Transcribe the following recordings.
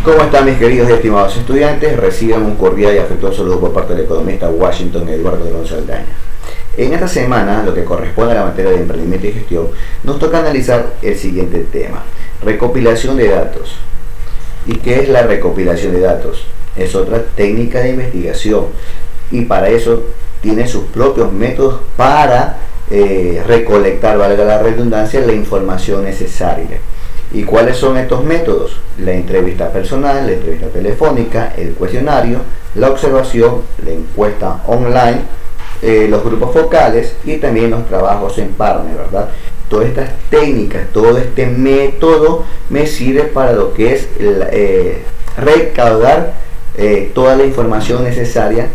¿Cómo están mis queridos y estimados estudiantes? Reciban un cordial y afectuoso saludo por parte del economista Washington Eduardo Alonso Aldaña. En esta semana, lo que corresponde a la materia de emprendimiento y gestión, nos toca analizar el siguiente tema: recopilación de datos. ¿Y qué es la recopilación de datos? Es otra técnica de investigación y para eso tiene sus propios métodos para recolectar, valga la redundancia, la información necesaria. ¿Y cuáles son estos métodos? La entrevista personal, la entrevista telefónica, el cuestionario, la observación, la encuesta online, los grupos focales y también los trabajos en partner, ¿verdad? Todas estas técnicas, todo este método me sirve para lo que es recaudar toda la información necesaria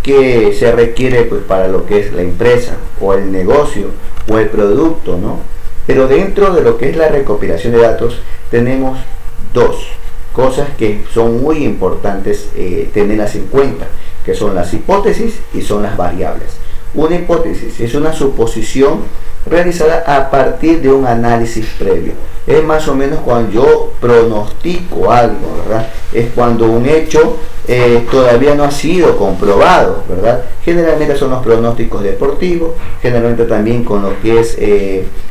que se requiere pues, para lo que es la empresa o el negocio o el producto, ¿no? Pero dentro de lo que es la recopilación de datos tenemos dos cosas que son muy importantes tenerlas en cuenta, que son las hipótesis y son las variables. Una hipótesis es una suposición realizada a partir de un análisis previo. Es más o menos cuando yo pronostico algo, ¿verdad? Es cuando un hecho todavía no ha sido comprobado, ¿verdad? Generalmente son los pronósticos deportivos, generalmente también con lo que es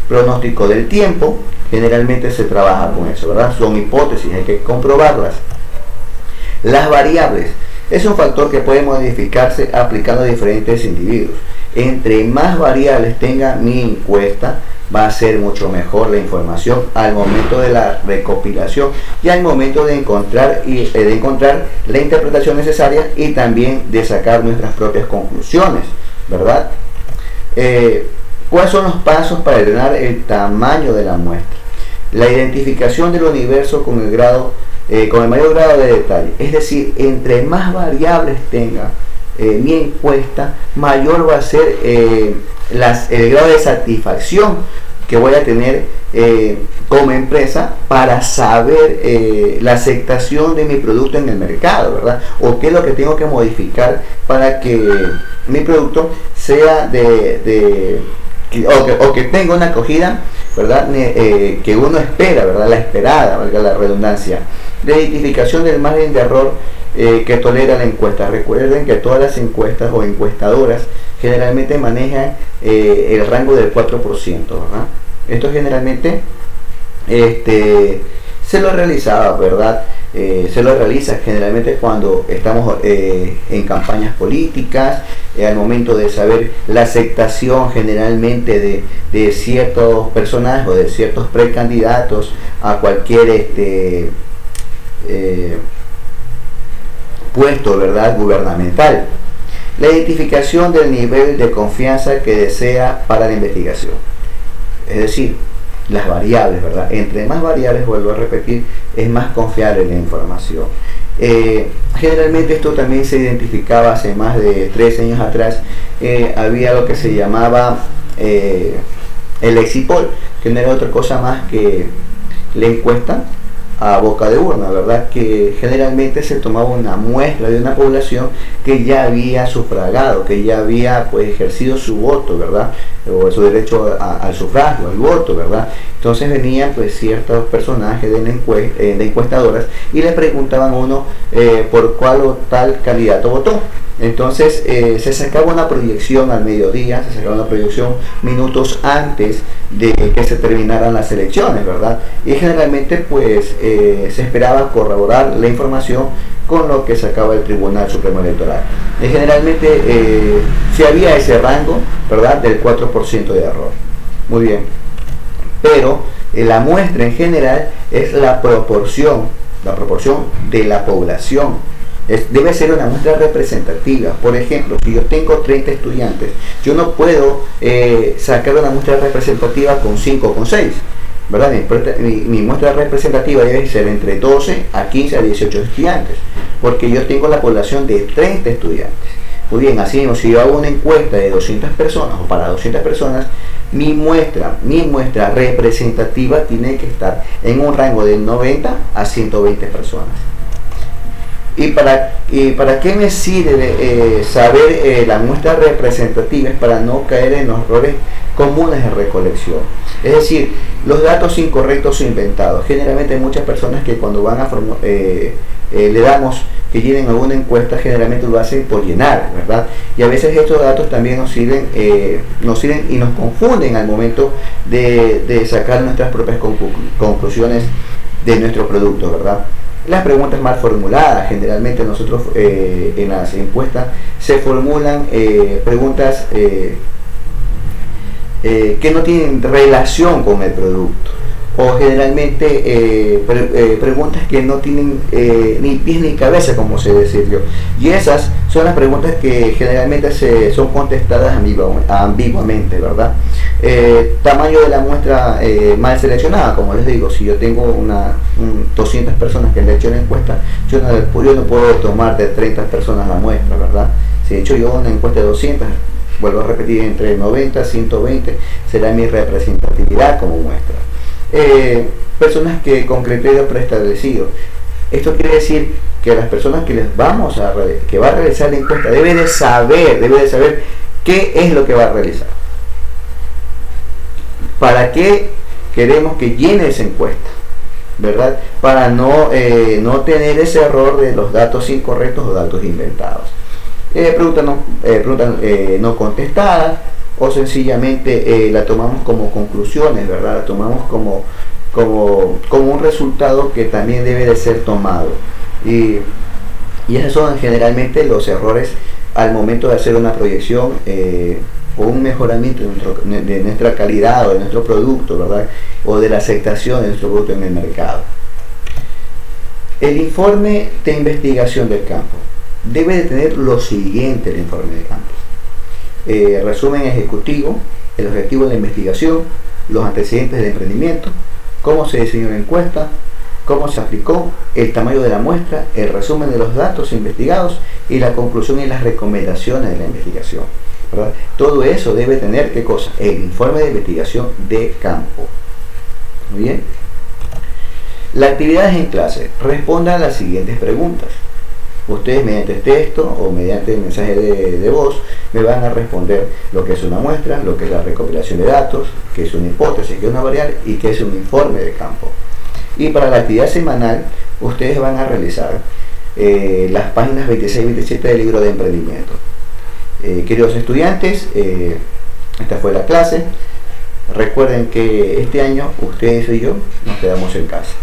pronóstico del tiempo, generalmente se trabaja con eso, ¿verdad? Son hipótesis, hay que comprobarlas. Las variables es un factor que puede modificarse aplicando a diferentes individuos. Entre más variables tenga mi encuesta, va a ser mucho mejor la información al momento de la recopilación y al momento de encontrar la interpretación necesaria y también de sacar nuestras propias conclusiones, ¿verdad? ¿Cuáles son los pasos para determinar el tamaño de la muestra? La identificación del universo con el mayor grado de detalle, es decir, entre más variables tenga mi encuesta, mayor va a ser el grado de satisfacción que voy a tener como empresa para saber la aceptación de mi producto en el mercado, ¿verdad? O qué es lo que tengo que modificar para que mi producto sea o que tenga una acogida, ¿verdad? Que uno espera, ¿verdad? La esperada, valga la redundancia. La identificación del margen de error que tolera la encuesta. Recuerden que todas las encuestas o encuestadoras generalmente manejan el rango del 4%, ¿verdad? Esto generalmente se lo realizaba, ¿verdad? Se lo realiza generalmente cuando estamos en campañas políticas, al momento de saber la aceptación generalmente de ciertos personajes o de ciertos precandidatos a cualquier puesto, ¿verdad?, gubernamental. La identificación del nivel de confianza que desea para la investigación, es decir, las variables, ¿verdad? Entre más variables, vuelvo a repetir, es más confiable la información. Generalmente esto también se identificaba hace más de 3 años atrás. Había lo que se llamaba el exit poll, que no era otra cosa más que la encuesta a boca de urna, ¿verdad? Que generalmente se tomaba una muestra de una población que ya había sufragado, que ya había pues ejercido su voto, ¿verdad? O su derecho al sufragio, al voto, ¿verdad? Entonces venían pues ciertos personajes de encuestadoras y le preguntaban a uno por cuál o tal candidato votó. Entonces se sacaba una proyección al mediodía, se sacaba una proyección minutos antes de que se terminaran las elecciones, ¿verdad? Y generalmente pues se esperaba corroborar la información con lo que sacaba el Tribunal Supremo Electoral. Generalmente si había ese rango, ¿verdad?, del 4% de error. Muy bien, pero la muestra en general es la proporción de la población. Debe ser una muestra representativa. Por ejemplo, si yo tengo 30 estudiantes, yo no puedo sacar una muestra representativa con 5 o con 6, ¿verdad? Mi muestra representativa debe ser entre 12 a 15 a 18 estudiantes, porque yo tengo la población de 30 estudiantes. Muy bien, así mismo, si yo hago una encuesta de 200 personas o para 200 personas, mi muestra representativa tiene que estar en un rango de 90 a 120 personas. ¿Y para qué me sirve saber la muestra representativa? Es para no caer en los errores comunes de recolección. Es decir, los datos incorrectos o inventados. Generalmente hay muchas personas que cuando van a le damos que llenen alguna encuesta, generalmente lo hacen por llenar, ¿verdad? Y a veces estos datos también nos sirven y nos confunden al momento de sacar nuestras propias conclusiones de nuestro producto, ¿verdad? Las preguntas mal formuladas, generalmente nosotros en las encuestas se formulan preguntas que no tienen relación con el producto, o generalmente preguntas que no tienen ni pies ni cabeza, como se decidió, y esas son las preguntas que generalmente son contestadas ambiguamente, ¿verdad? Tamaño de la muestra mal seleccionada, como les digo, si yo tengo 200 personas que han hecho una encuesta, yo no puedo tomar de 30 personas la muestra, ¿verdad? Si he hecho yo una encuesta de 200, vuelvo a repetir, entre 90 y 120 será mi representatividad como muestra. Personas que con criterios preestablecidos. Esto quiere decir que las personas que que va a realizar la encuesta debe de saber qué es lo que va a realizar. ¿Para qué queremos que llene esa encuesta? ¿Verdad? Para no tener ese error de los datos incorrectos o datos inventados. Preguntas no contestadas, o sencillamente la tomamos como conclusiones, ¿verdad? La tomamos como un resultado que también debe de ser tomado. Y esos son generalmente los errores al momento de hacer una proyección o un mejoramiento de nuestra calidad o de nuestro producto, ¿verdad? O de la aceptación de nuestro producto en el mercado. El informe de investigación del campo debe de tener lo siguiente: el informe de campo. Resumen ejecutivo, el objetivo de la investigación, los antecedentes del emprendimiento, cómo se diseñó la encuesta, cómo se aplicó, el tamaño de la muestra, el resumen de los datos investigados y la conclusión y las recomendaciones de la investigación, ¿verdad? Todo eso debe tener, ¿qué cosa? El informe de investigación de campo. Muy bien. Las actividades en clase respondan a las siguientes preguntas. Ustedes mediante texto o mediante mensaje de voz me van a responder lo que es una muestra, lo que es la recopilación de datos, qué es una hipótesis, qué es una variable y qué es un informe de campo. Y para la actividad semanal ustedes van a realizar las páginas 26 y 27 del libro de emprendimiento. Queridos estudiantes, esta fue la clase. Recuerden que este año ustedes y yo nos quedamos en casa.